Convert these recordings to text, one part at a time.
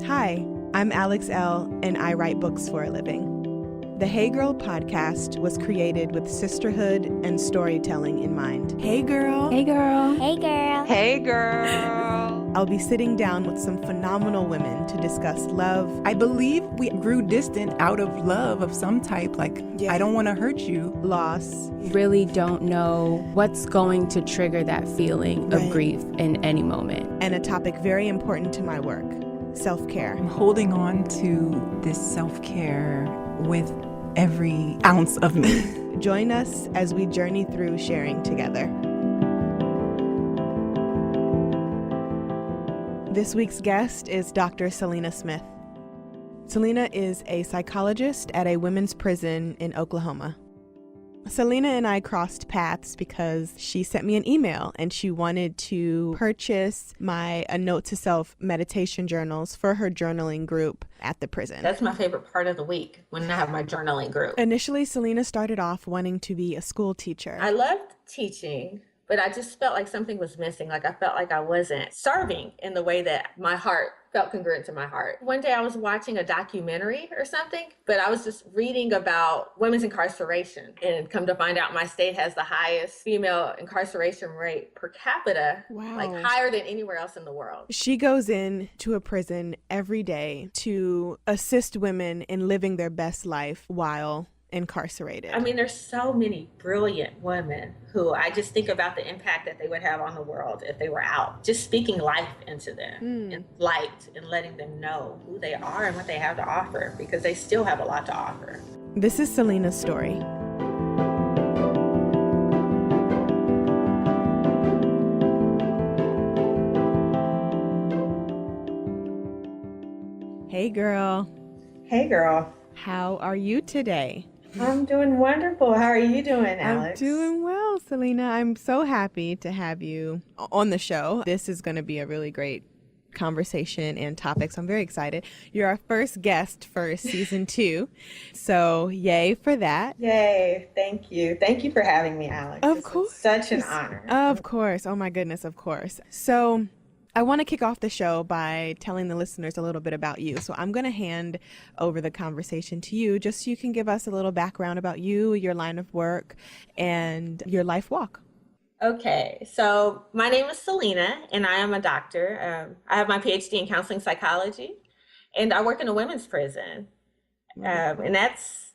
Hi, I'm Alex Elle, and I write books for a living. The Hey Girl podcast was created with sisterhood and storytelling in mind. Hey girl. Hey girl. Hey girl. Hey girl. I'll be sitting down with some phenomenal women to discuss love. I believe we grew distant out of love of some type, like, I don't want to hurt you. Loss. Really don't know what's going to trigger that feeling of grief in any moment. And a topic very important to my work, self-care. I'm holding on to this self-care with every ounce of me. Join us as we journey through sharing together. This week's guest is Dr. Seleena Smith. Seleena is a psychologist at a women's prison in Oklahoma. Seleena and I crossed paths because she sent me an email and she wanted to purchase my A Note to Self meditation journals for her journaling group at the prison. That's my favorite part of the week, when I have my journaling group. Initially, Seleena started off wanting to be a school teacher. I loved teaching, but I just felt like something was missing. Like I felt like I wasn't serving in the way that my heart felt congruent to my heart. One day I was watching a documentary or something, but I was just reading about women's incarceration, and come to find out my state has the highest female incarceration rate per capita, like higher than anywhere else in the world. She goes in to a prison every day to assist women in living their best life while incarcerated. I mean, there's so many brilliant women who I just think about the impact that they would have on the world if they were out, just speaking life into them and light, and letting them know who they are and what they have to offer, because they still have a lot to offer. This is Seleena's story. Hey girl. Hey girl. How are you today? I'm doing wonderful. How are you doing, Alex? I'm doing well, Seleena. I'm so happy to have you on the show. This is going to be a really great conversation and topic, so I'm very excited. You're our first guest for season 2, so yay for that. Yay. Thank you. Thank you for having me, Alex. Of course. Such an honor. Of course. Oh my goodness, of course. So I want to kick off the show by telling the listeners a little bit about you. So I'm going to hand over the conversation to you, just so you can give us a little background about you, your line of work, and your life walk. Okay, so my name is Seleena, and I am a doctor. I have my PhD in counseling psychology, and I work in a women's prison. And that's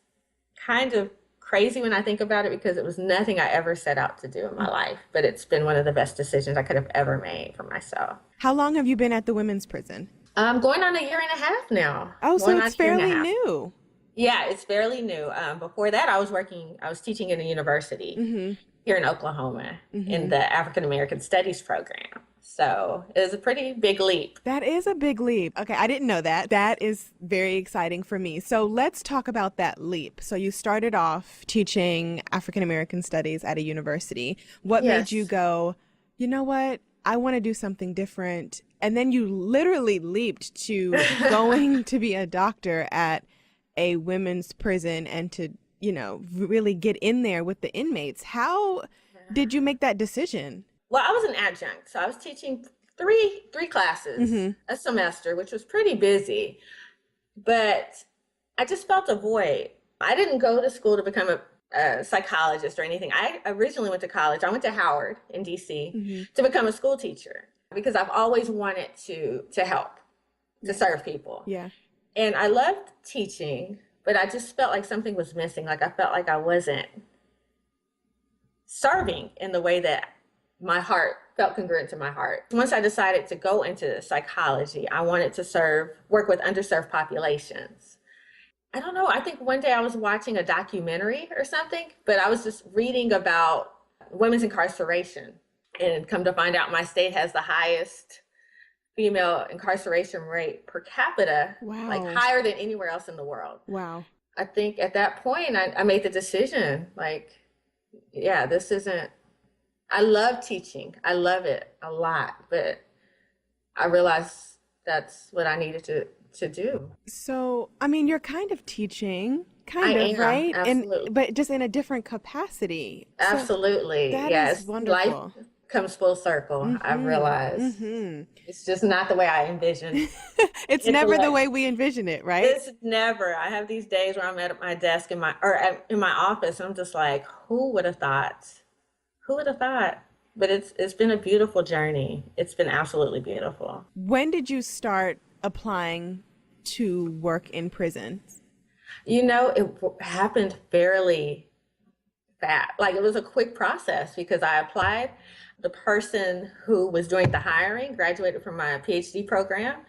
kind of crazy when I think about it, because it was nothing I ever set out to do in my life, but it's been one of the best decisions I could have ever made for myself. How long have you been at the women's prison? I'm going on a year and a half now. Oh, so it's fairly new. Yeah, it's fairly new. Before that, I was teaching in a university here in Oklahoma in the African American Studies program. So it was a pretty big leap. That is a big leap. Okay, I didn't know that. That is very exciting for me. So let's talk about that leap. So you started off teaching African American Studies at a university. What made you go, you know what? I want to do something different. And then you literally leaped to going to be a doctor at a women's prison and to, really get in there with the inmates. How did you make that decision? Well, I was an adjunct, so I was teaching three classes a semester, which was pretty busy. But I just felt a void. I didn't go to school to become a psychologist or anything. I originally went to college. I went to Howard in D.C. to become a school teacher, because I've always wanted to help, to serve people. Yeah. And I loved teaching, but I just felt like something was missing. Like I felt like I wasn't serving in the way that my heart felt congruent to my heart. Once I decided to go into psychology, I wanted to work with underserved populations. I don't know, I think one day I was watching a documentary or something, but I was just reading about women's incarceration, and come to find out my state has the highest female incarceration rate per capita, like higher than anywhere else in the world. Wow. I think at that point I made the decision, like, yeah, this isn't, I love teaching. I love it a lot, but I realized that's what I needed to do. So, I mean, you're kind of teaching, right? Absolutely. But just in a different capacity. Absolutely. So that is wonderful. comes full circle. I've realized it's just not the way I envisioned. It's never the way we envision it, right? It's never. I have these days where I'm at my desk in my office, and I'm just like, who would have thought? Who would have thought? But it's been a beautiful journey. It's been absolutely beautiful. When did you start applying to work in prisons? You know, it happened fairly fast. Like, it was a quick process because I applied. The person who was doing the hiring graduated from my PhD program.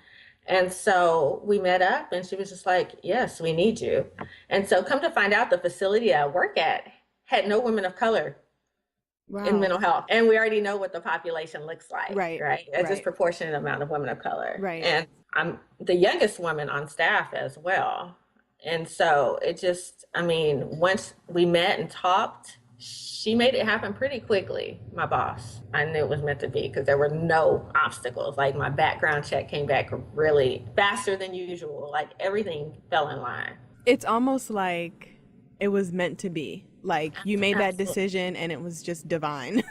And so we met up and she was just like, yes, we need you. And so come to find out, the facility I work at had no women of color in mental health. And we already know what the population looks like, right? A disproportionate amount of women of color. Right. And I'm the youngest woman on staff as well. And so it just, I mean, once we met and talked, she made it happen pretty quickly, my boss. I knew it was meant to be because there were no obstacles. Like, my background check came back really faster than usual. Like, everything fell in line. It's almost like it was meant to be. Like, you made that decision and it was just divine.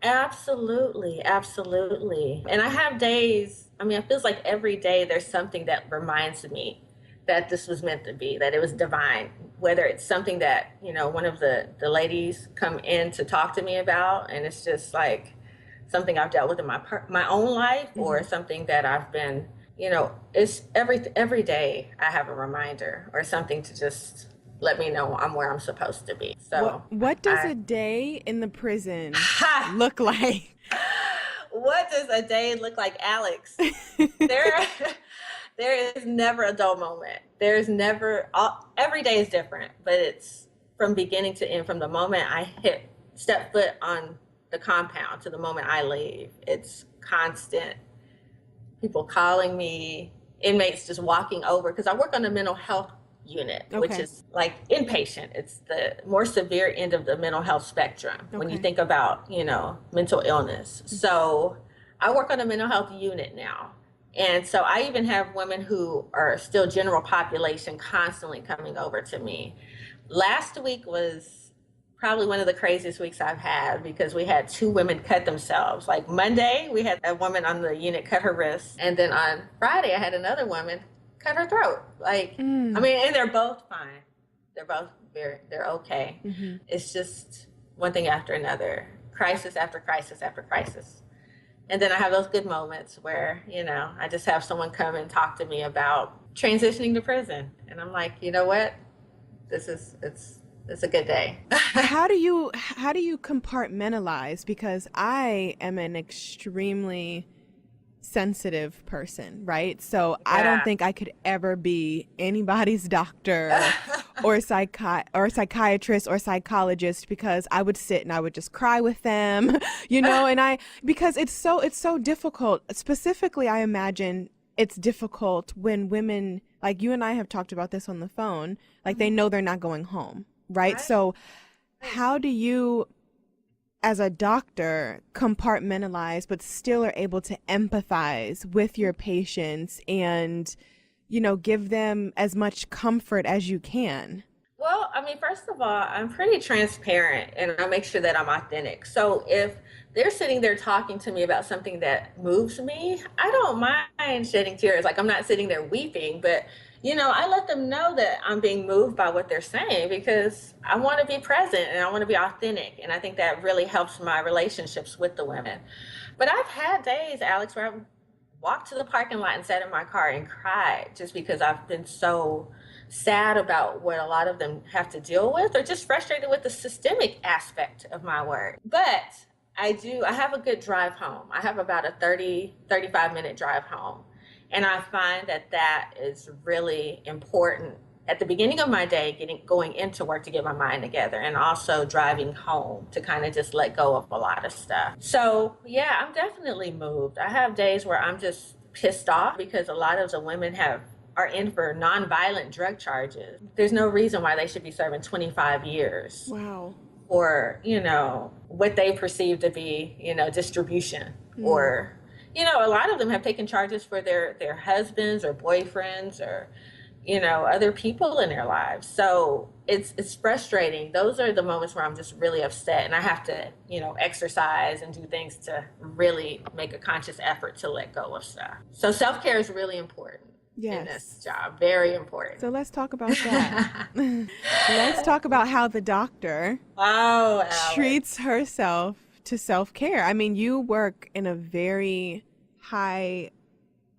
Absolutely. And I have days, I mean, it feels like every day there's something that reminds me that this was meant to be, that it was divine. Whether it's something that, you know, one of the ladies come in to talk to me about, and it's just like something I've dealt with in my own life, or something that I've been, you know, it's every day I have a reminder or something to just let me know I'm where I'm supposed to be. So what does a day in the prison look like? What does a day look like, Alex? There is never a dull moment. There's never, every day is different, but it's from beginning to end, from the moment I step foot on the compound to the moment I leave. It's constant. People calling me, inmates just walking over, because I work on the mental health unit, which is like inpatient. It's the more severe end of the mental health spectrum when you think about, you know, mental illness. So I work on a mental health unit now. And so I even have women who are still general population constantly coming over to me. Last week was probably one of the craziest weeks I've had, because we had 2 women cut themselves. Like, Monday, we had a woman on the unit cut her wrist. And then on Friday, I had another woman cut her throat. Like, I mean, and they're both fine. They're both they're okay. It's just one thing after another, crisis after crisis after crisis. And then I have those good moments where, you know, I just have someone come and talk to me about transitioning to prison. And I'm like, you know what? It's a good day. How do you compartmentalize? Because I am an extremely sensitive person, right? So I don't think I could ever be anybody's doctor or psychiatrist or psychologist, because I would sit and I would just cry with them, you know, because it's so difficult. Specifically, I imagine it's difficult when women, like you and I have talked about this on the phone, like they know they're not going home, right? So how do you, as a doctor, compartmentalize but still are able to empathize with your patients and, you know, give them as much comfort as you can? Well, I mean, first of all, I'm pretty transparent and I make sure that I'm authentic. So if they're sitting there talking to me about something that moves me, I don't mind shedding tears. Like, I'm not sitting there weeping, but, you know, I let them know that I'm being moved by what they're saying, because I want to be present and I want to be authentic. And I think that really helps my relationships with the women. But I've had days, Alex, where I've walked to the parking lot and sat in my car and cried, just because I've been so sad about what a lot of them have to deal with, or just frustrated with the systemic aspect of my work. But I have a good drive home. I have about a 35 minute drive home. And I find that is really important at the beginning of my day, going into work to get my mind together, and also driving home to kind of just let go of a lot of stuff. So yeah, I'm definitely moved. I have days where I'm just pissed off because a lot of the women are in for nonviolent drug charges. There's no reason why they should be serving 25 years. Wow. For, you know, what they perceive to be, you know, distribution, or, you know, a lot of them have taken charges for their husbands or boyfriends, or, other people in their lives. So it's frustrating. Those are the moments where I'm just really upset and I have to, exercise and do things to really make a conscious effort to let go of stuff. So self-care is really important. Yes. In this job. Very important. So let's talk about that. Let's talk about how the doctor treats herself to self-care. I mean, you work in a very high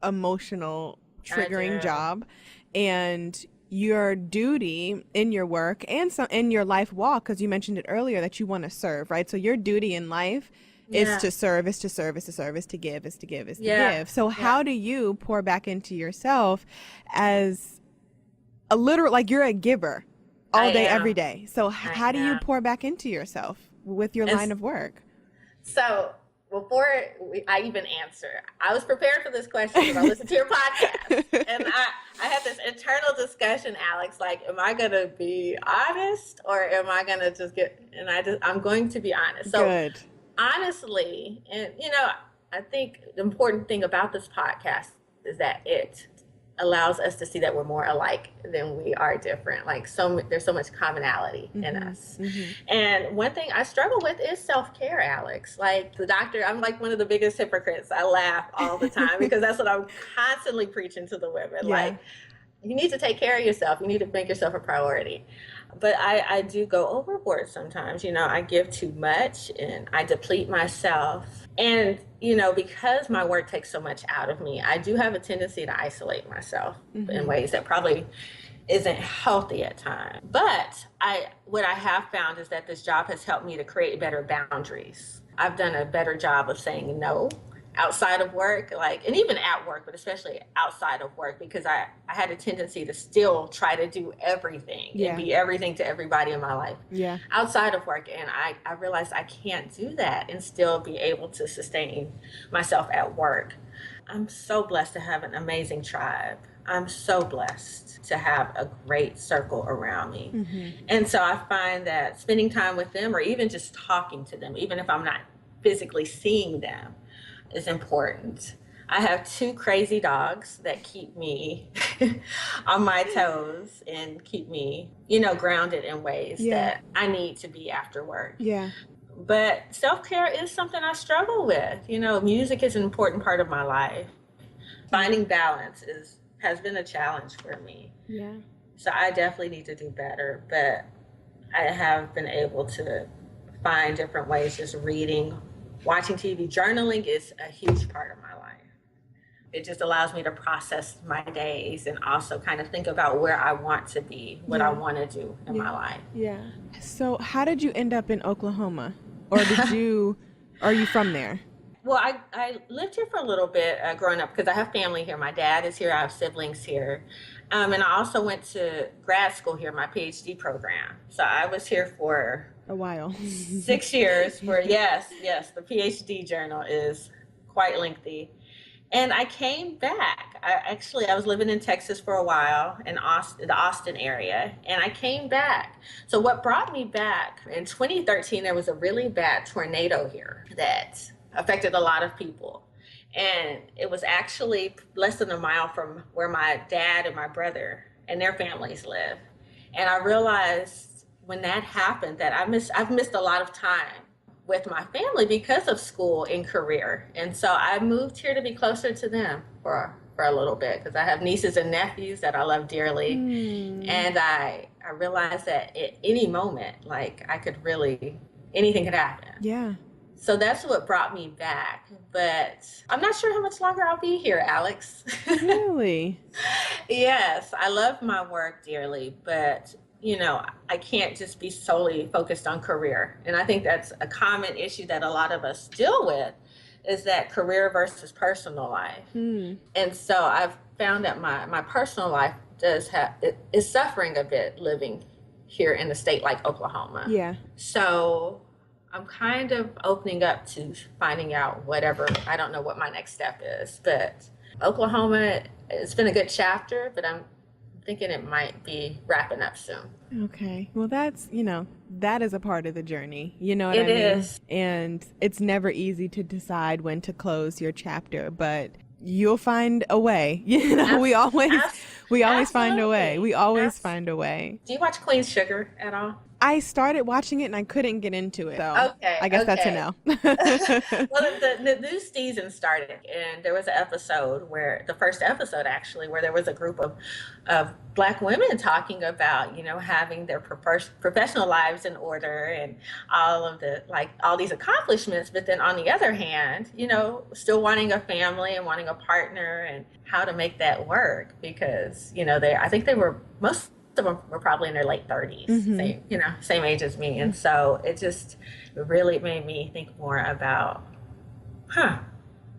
emotional triggering job, and your duty in your work and in your life walk, because you mentioned it earlier that you want to serve, right? So your duty in life is to serve, is to serve, is to serve, is to give, is to give, is to give. So how do you pour back into yourself as a literal, like you're a giver all day, every day. So how do you pour back into yourself with your line of work? So before I even answer, I was prepared for this question because I listened to your podcast. And I had this internal discussion, Alex, like, am I going to be honest or am I going to just I'm going to be honest. So Good. Honestly, and I think the important thing about this podcast is that it allows us to see that we're more alike than we are different. Like there's so much commonality in us. Mm-hmm. And one thing I struggle with is self-care, Alex. Like the doctor, I'm like one of the biggest hypocrites. I laugh all the time because that's what I'm constantly preaching to the women. Yeah. Like, you need to take care of yourself. You need to make yourself a priority. But I do go overboard sometimes. I give too much and I deplete myself. And, because my work takes so much out of me, I do have a tendency to isolate myself in ways that probably isn't healthy at times. But what I have found is that this job has helped me to create better boundaries. I've done a better job of saying no outside of work, and even at work, but especially outside of work, because I had a tendency to still try to do everything and be everything to everybody in my life outside of work. And I realized I can't do that and still be able to sustain myself at work. I'm so blessed to have an amazing tribe. I'm so blessed to have a great circle around me. Mm-hmm. And so I find that spending time with them or even just talking to them, even if I'm not physically seeing them, is important. I have 2 crazy dogs that keep me on my toes and keep me, grounded in ways that I need to be after work. Yeah. But self-care is something I struggle with. Music is an important part of my life. Finding balance has been a challenge for me. Yeah. So I definitely need to do better, but I have been able to find different ways, just reading, watching TV. Journaling is a huge part of my life. It just allows me to process my days and also kind of think about where I want to be, what I want to do in my life. Yeah. So how did you end up in Oklahoma? Or are you from there? Well, I lived here for a little bit growing up because I have family here. My dad is here. I have siblings here. And I also went to grad school here, my PhD program. So I was here for a while. 6 years for, yes, the PhD journal is quite lengthy. And I came back. I was living in Texas for a while, in the Austin area, and I came back. So what brought me back, in 2013, there was a really bad tornado here that affected a lot of people. And it was actually less than a mile from where my dad and my brother and their families live. And I realized when that happened that I've missed a lot of time with my family because of school and career. And so I moved here to be closer to them for a little bit because I have nieces and nephews that I love dearly. And I realized that at any moment, anything could happen. Yeah. So that's what brought me back. But I'm not sure how much longer I'll be here, Alex. Really? Yes, I love my work dearly, but I can't just be solely focused on career. And I think that's a common issue that a lot of us deal with, is that career versus personal life. And so I've found that my personal life is suffering a bit living here in a state like Oklahoma. Yeah. So I'm kind of opening up to finding out I don't know what my next step is, but Oklahoma, it's been a good chapter, but I'm thinking it might be wrapping up soon. Okay. Well, that is a part of the journey. You know what I mean? It is. And it's never easy to decide when to close your chapter, but you'll find a way. We We always find a way. Absolutely. We always find a way. Do you watch Queen Sugar at all? I started watching it and I couldn't get into it. So Okay, I guess that's a okay. no. Well, the new season started, and there was an episode where the first episode actually, where there was a group of Black women talking about, having their professional lives in order and all of the all these accomplishments, but then on the other hand, still wanting a family and wanting a partner and how to make that work because I think they were most of them were probably in their late 30s, same age as me. And so it really made me think more about,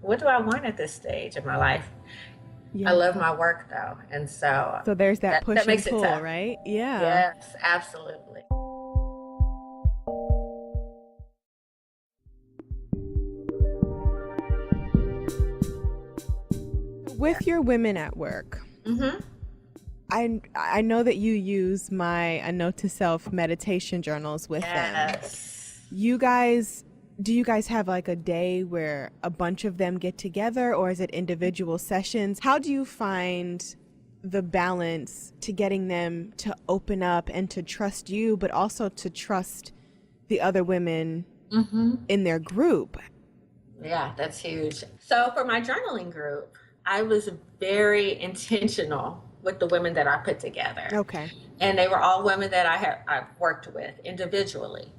what do I want at this stage of my life? Yeah. I love my work though. And so there's that push makes and pull, it tough. right? Yeah. Yes, absolutely. With your women at work, I know that you use my A Note to Self meditation journals with them. Do you guys have like a day where a bunch of them get together, or is it individual sessions? How do you find the balance to getting them to open up and to trust you, but also to trust the other women in their group? Yeah, that's huge. So for my journaling group, I was very intentional with the women that I put together. Okay. And they were all women that I've worked with individually.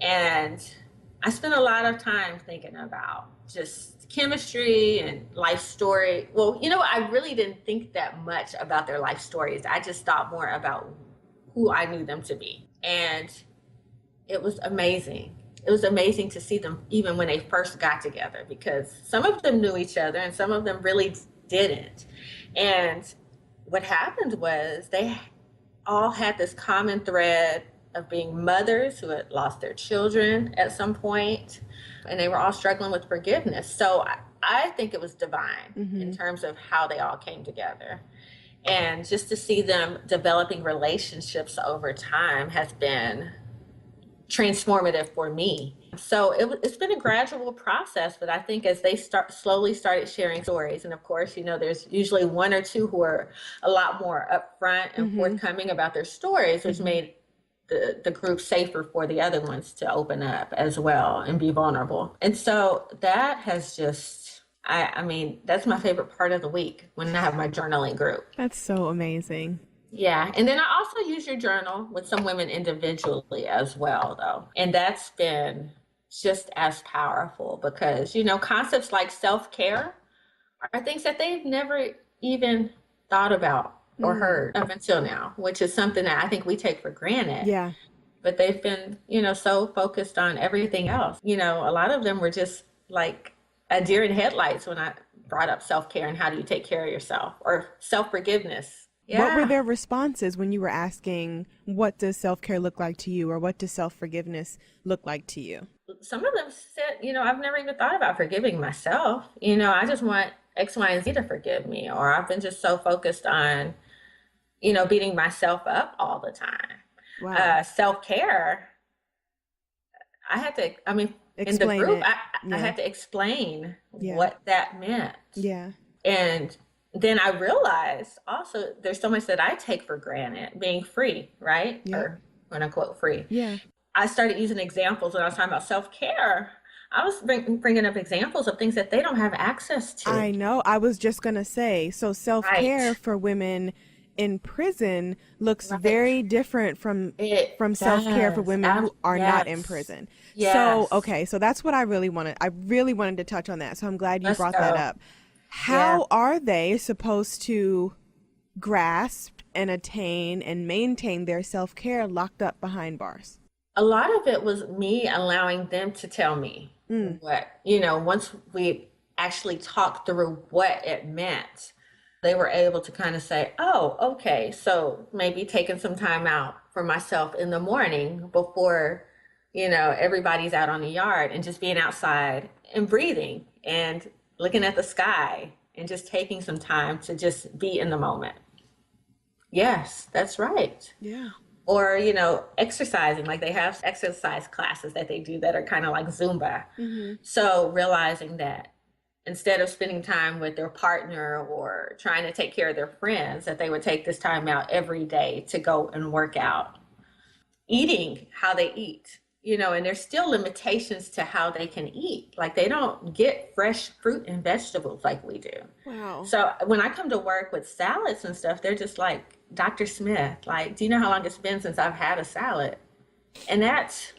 And I spent a lot of time thinking about just chemistry and life story. Well, I really didn't think that much about their life stories. I just thought more about who I knew them to be. And it was amazing. It was amazing to see them even when they first got together, because some of them knew each other and some of them really didn't. And what happened was they all had this common thread of being mothers who had lost their children at some point, and they were all struggling with forgiveness. So I think it was divine in terms of how they all came together. And just to see them developing relationships over time has been transformative for me. So it's been a gradual process, but I think as they slowly started sharing stories, and of course, there's usually one or two who are a lot more upfront and forthcoming about their stories, which made the group safer for the other ones to open up as well and be vulnerable. And so that has just, I mean, that's my favorite part of the week when I have my journaling group. That's so amazing. Yeah. And then I also use your journal with some women individually as well, though. And that's been just as powerful because, concepts like self-care are things that they've never even thought about or heard up until now, which is something that I think we take for granted. Yeah. But they've been, so focused on everything else. A lot of them were just like a deer in headlights when I brought up self-care and how do you take care of yourself or self-forgiveness. Yeah. What were their responses when you were asking, what does self-care look like to you, or what does self-forgiveness look like to you? Some of them said, I've never even thought about forgiving myself. I just want X, Y, and Z to forgive me. Or I've been just so focused on, beating myself up all the time. Wow. Self-care, I had to, Explain in the group, it. I had to explain what that meant. Yeah. And then I realized also there's so much that I take for granted, being free, right? Yeah. Or quote unquote free. Yeah. I started using examples when I was talking about self-care. I was bringing up examples of things that they don't have access to. I know. I was just going to say, so self-care for women in prison looks very different from self-care for women who are not in prison. Yes. So, okay. So that's what I really wanted to touch on that. So I'm glad you brought that up. How are they supposed to grasp and attain and maintain their self-care locked up behind bars? A lot of it was me allowing them to tell me what, once we actually talked through what it meant, they were able to kind of say, oh, okay, so maybe taking some time out for myself in the morning before, everybody's out on the yard and just being outside and breathing and looking at the sky and just taking some time to just be in the moment. Yes, that's right. Yeah. Or, exercising, like they have exercise classes that they do that are kind of like Zumba. So realizing that instead of spending time with their partner or trying to take care of their friends, that they would take this time out every day to go and work out. Eating how they eat, and there's still limitations to how they can eat. Like they don't get fresh fruit and vegetables like we do. Wow. So when I come to work with salads and stuff, they're just like, Dr. Smith, like, do you know how long it's been since I've had a salad? And that's,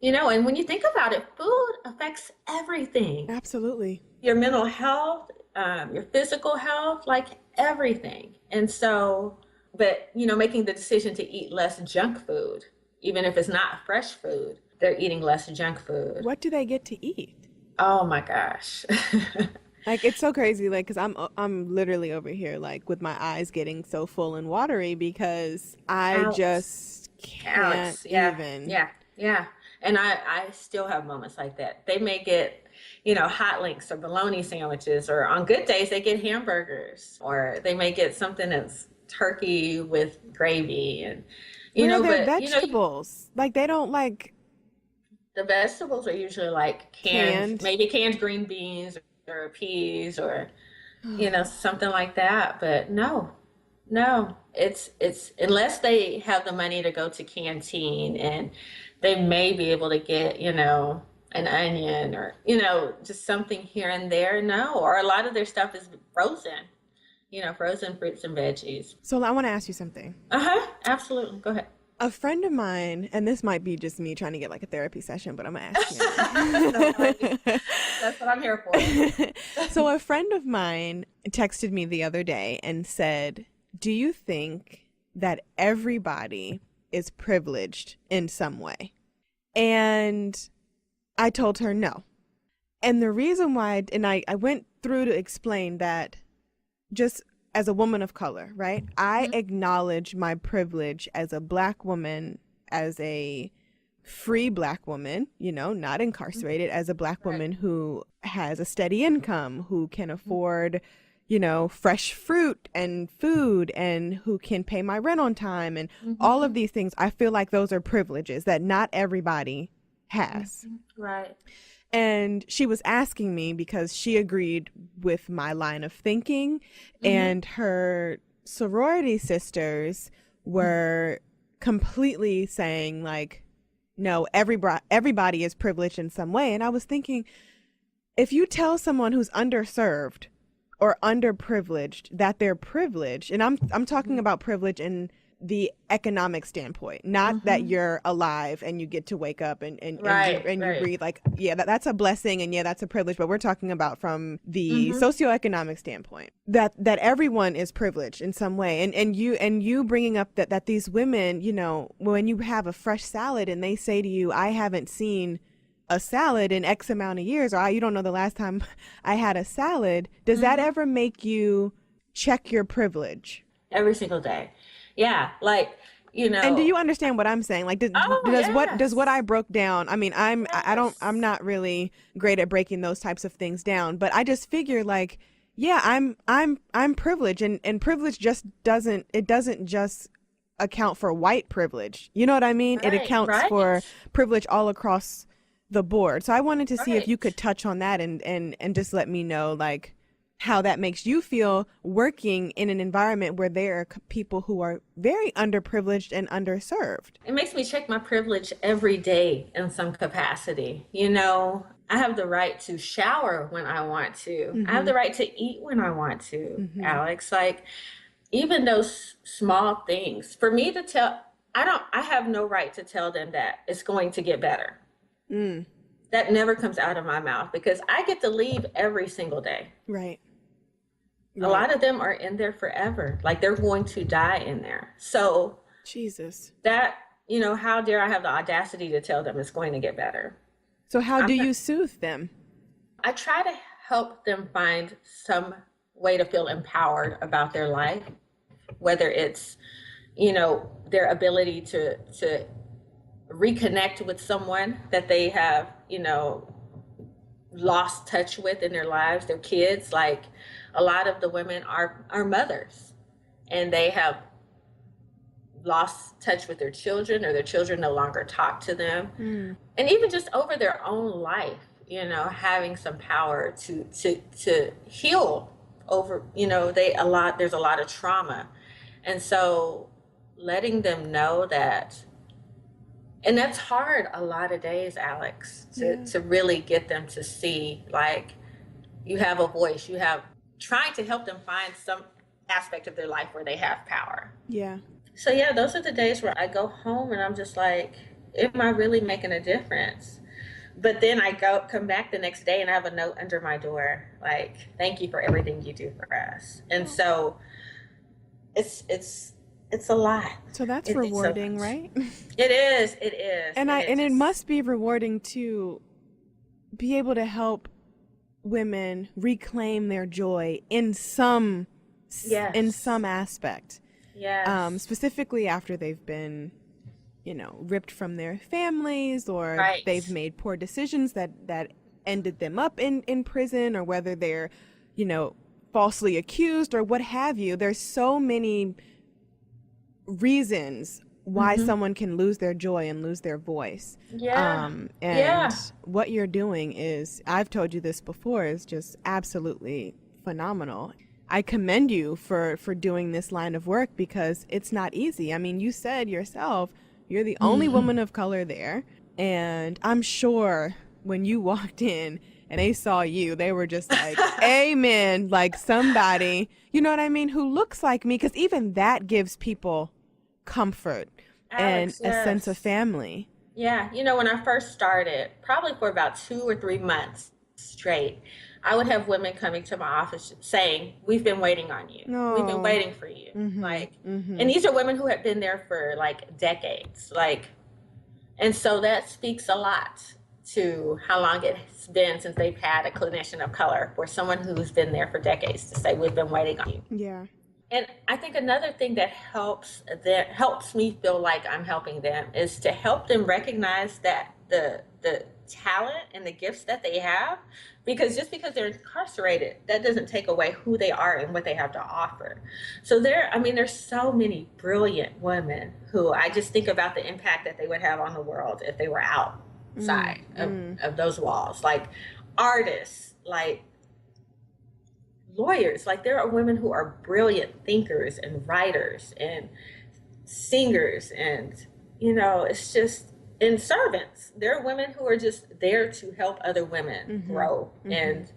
and when you think about it, food affects everything. Absolutely. Your mental health, your physical health, like everything. And so, but, making the decision to eat less junk food, even if it's not fresh food, they're eating less junk food. What do they get to eat? Oh my gosh. Like, it's so crazy, like, because I'm literally over here, like, with my eyes getting so full and watery because I just can't even. Yeah. And I still have moments like that. They may get, hot links or bologna sandwiches, or on good days, they get hamburgers, or they may get something that's turkey with gravy. And, Where are their vegetables? Like, they don't like. The vegetables are usually like maybe canned green beans or peas or, something like that. But no, it's unless they have the money to go to canteen, and they may be able to get, an onion or, just something here and there. No, or a lot of their stuff is frozen, frozen fruits and veggies. So I want to ask you something. Absolutely. Go ahead. A friend of mine, and this might be just me trying to get like a therapy session, but I'm going to ask you. That's what I'm here for. So a friend of mine texted me the other day and said, do you think that everybody is privileged in some way? And I told her no. And the reason why, I went through to explain that just as a woman of color, right? I acknowledge my privilege as a Black woman, as a free Black woman, not incarcerated, as a Black woman who has a steady income, who can afford, fresh fruit and food, and who can pay my rent on time, and all of these things. I feel like those are privileges that not everybody has. Right. And she was asking me because she agreed with my line of thinking, and her sorority sisters were completely saying like, no, everybody is privileged in some way. And I was thinking, if you tell someone who's underserved or underprivileged that they're privileged, and I'm talking about privilege in the economic standpoint, not that you're alive and you get to wake up and you breathe, like, that's a blessing, and that's a privilege, but we're talking about from the socioeconomic standpoint, that everyone is privileged in some way. And you bringing up that these women, when you have a fresh salad and they say to you, I haven't seen a salad in X amount of years, or you don't know the last time I had a salad, does that ever make you check your privilege? Every single day. Yeah, like, And do you understand what I'm saying? Like, does what I broke down? I mean, I'm not really great at breaking those types of things down, but I just figure like, I'm privileged, and privilege just doesn't just account for white privilege. You know what I mean? It accounts for privilege all across the board. So I wanted to see if you could touch on that and just let me know like how that makes you feel working in an environment where there are people who are very underprivileged and underserved. It makes me check my privilege every day in some capacity. I have the right to shower when I want to. I have the right to eat when I want to, Alex. Like, even those small things, for me to tell, I have no right to tell them that it's going to get better. That never comes out of my mouth, because I get to leave every single day. Right. A lot of them are in there forever. Like, they're going to die in there. So Jesus, that, how dare I have the audacity to tell them it's going to get better? So how do you soothe them? I try to help them find some way to feel empowered about their life, whether it's, their ability to reconnect with someone that they have, lost touch with in their lives, their kids. Like, a lot of the women are mothers, and they have lost touch with their children, or their children no longer talk to them. And even just over their own life, having some power to heal over, there's a lot of trauma. And so letting them know that, and that's hard a lot of days, Alex, to really get them to see, like, you have a voice, trying to help them find some aspect of their life where they have power. Yeah. So yeah, those are the days where I go home and I'm just like, am I really making a difference? But then I come back the next day and I have a note under my door, like, thank you for everything you do for us. And so it's a lot. So that's rewarding, right? It is. And it must be rewarding to be able to help women reclaim their joy in some aspect. Yes. Specifically after they've been, ripped from their families, or they've made poor decisions that ended them up in prison, or whether they're, falsely accused or what have you. There's so many reasons why someone can lose their joy and lose their voice. What you're doing is, I've told you this before, is just absolutely phenomenal. I commend you for doing this line of work, because it's not easy. I mean, you said yourself, you're the only woman of color there. And I'm sure when you walked in and they saw you, they were just like, amen, like somebody, you know what I mean, who looks like me. Because even that gives people comfort, Alex, and a sense of family. Yeah. When I first started, probably for about 2 or 3 months straight, I would have women coming to my office saying, we've been waiting on you. Oh. We've been waiting for you. And these are women who have been there for like decades. And so that speaks a lot to how long it's been since they've had a clinician of color, or someone who's been there for decades, to say, we've been waiting on you. Yeah. And I think another thing that helps me feel like I'm helping them is to help them recognize that the talent and the gifts that they have, because just because they're incarcerated, that doesn't take away who they are and what they have to offer. So there's so many brilliant women who I just think about the impact that they would have on the world if they were outside of those walls, like artists, like lawyers. Like, there are women who are brilliant thinkers and writers and singers, and it's just, and servants. There are women who are just there to help other women grow, and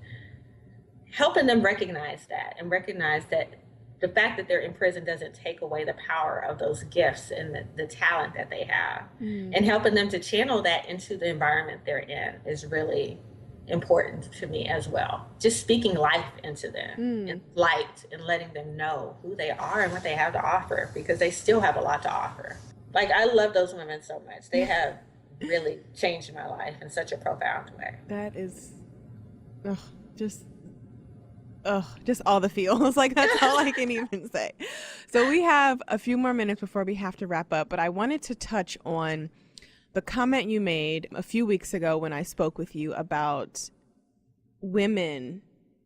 helping them recognize that, and recognize that the fact that they're in prison doesn't take away the power of those gifts and the talent that they have, and helping them to channel that into the environment they're in is really important to me as well. Just speaking life into them, and light, and letting them know who they are and what they have to offer, because they still have a lot to offer. Like, I love those women so much. They have really changed my life in such a profound way. That is just all the feels. Like, that's all I can even say. So we have a few more minutes before we have to wrap up, but I wanted to touch on the comment you made a few weeks ago when I spoke with you about women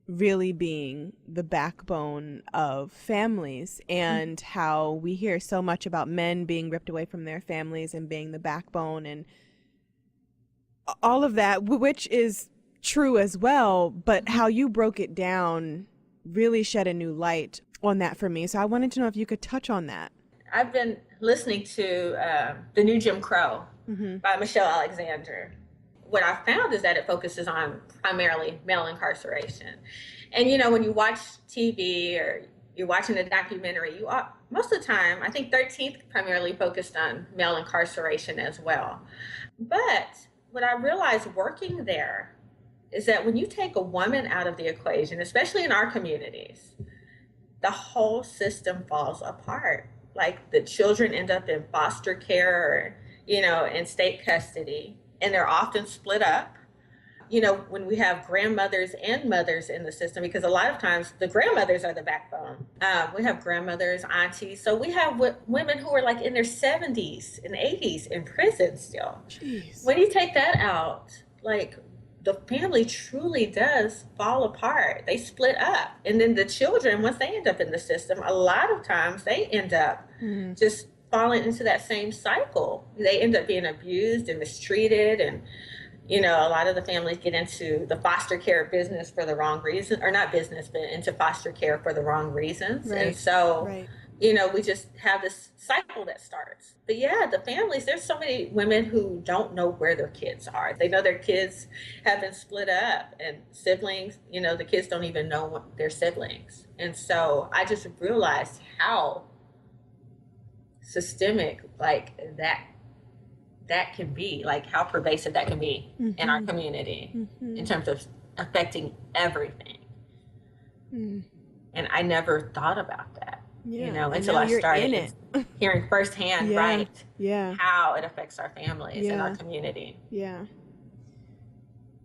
really being the backbone of families, and how we hear so much about men being ripped away from their families and being the backbone, and all of that, which is true as well, but how you broke it down really shed a new light on that for me. So I wanted to know if you could touch on that. I've been listening to The New Jim Crow by Michelle Alexander. What I found is that it focuses on primarily male incarceration. And, when you watch TV or you're watching a documentary, most of the time, I think 13th primarily focused on male incarceration as well. But what I realized working there is that when you take a woman out of the equation, especially in our communities, the whole system falls apart. Like, the children end up in foster care, or, in state custody, and they're often split up. When we have grandmothers and mothers in the system, because a lot of times the grandmothers are the backbone. We have grandmothers, aunties. So we have women who are like in their 70s and 80s in prison still. Jeez. When you take that out, like, the family truly does fall apart. They split up. And then the children, once they end up in the system, a lot of times they end up just falling into that same cycle. They end up being abused and mistreated, and You know, a lot of the families get into the foster care business for the wrong reason, or not business, but into foster care for the wrong reasons. Right. And so, Right. you know, we just have this cycle that starts. But yeah, the families, there's so many women who don't know where their kids are. They know their kids have been split up, and siblings, you know, the kids don't even know their siblings. And so I just realized how systemic like that can be, like how pervasive that can be in our community in terms of affecting everything. And I never thought about that, you know, until I started hearing firsthand, how it affects our families and our community. Yeah.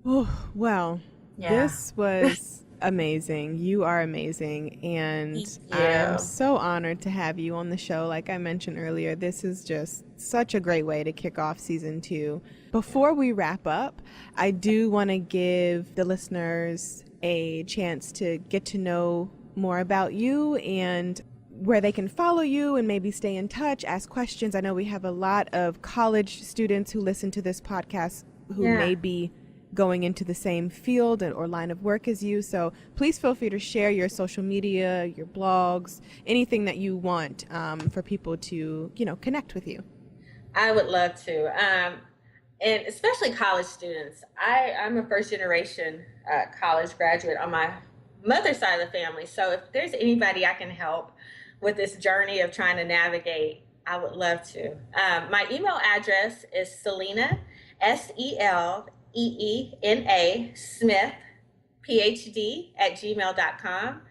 Oh, well, this was amazing. You are amazing. And I'm so honored to have you on the show. Like I mentioned earlier, this is just such a great way to kick off season 2. Before we wrap up, I do want to give the listeners a chance to get to know more about you and where they can follow you and maybe stay in touch, ask questions. I know we have a lot of college students who listen to this podcast who may be going into the same field or line of work as you. So please feel free to share your social media, your blogs, anything that you want for people to, you know, connect with you. I would love to. And especially college students. I'm a first generation college graduate on my mother's side of the family. So if there's anybody I can help with this journey of trying to navigate, I would love to. My email address is Seleena, SELEENA Smith, PhD @gmail.com.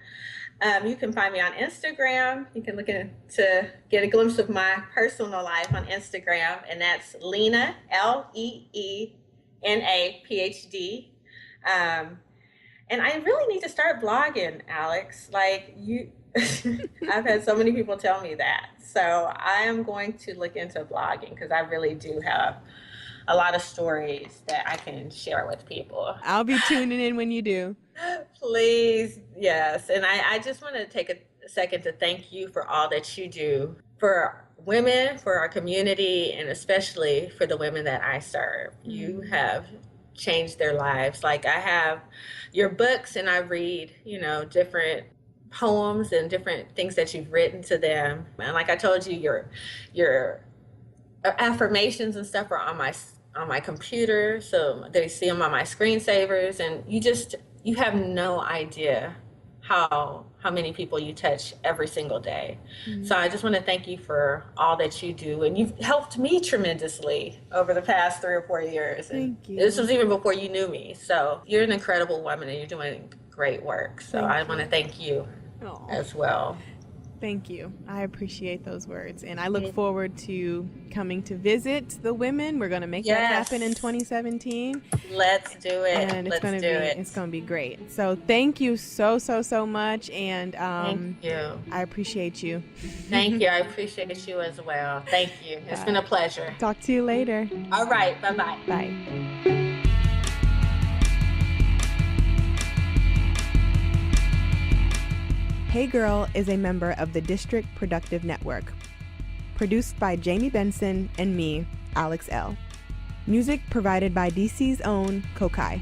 You can find me on Instagram. You can look in to get a glimpse of my personal life on Instagram, and that's Leena, LEENA PhD. And I really need to start blogging, Alex. Like you, I've had so many people tell me that. So I am going to look into blogging because I really do have a lot of stories that I can share with people. I'll be tuning in when you do. Please, yes. And I just want to take a second to thank you for all that you do for women, for our community, and especially for the women that I serve. You have changed their lives. Like I have your books and I read, you know, different poems and different things that you've written to them. And like I told you, your affirmations and stuff are on my computer, so they see them on my screensavers, and you have no idea how many people you touch every single day. So I just want to thank you for all that you do, and you've helped me tremendously over the past 3 or 4 years. And Thank you. This was even before you knew me, so you're an incredible woman and you're doing great work. So I want to thank you as well. Thank you. I appreciate those words. And I look forward to coming to visit the women. We're going to make that happen in 2017. Let's do it. And it's going to be great. So thank you so much. And thank you. I appreciate you. Thank you. I appreciate you as well. Thank you. It's been a pleasure. Talk to you later. All right. Bye-bye. Bye. Hey Girl is a member of the District Productive Network. Produced by Jamie Benson and me, Alex Elle. Music provided by DC's own Kokai.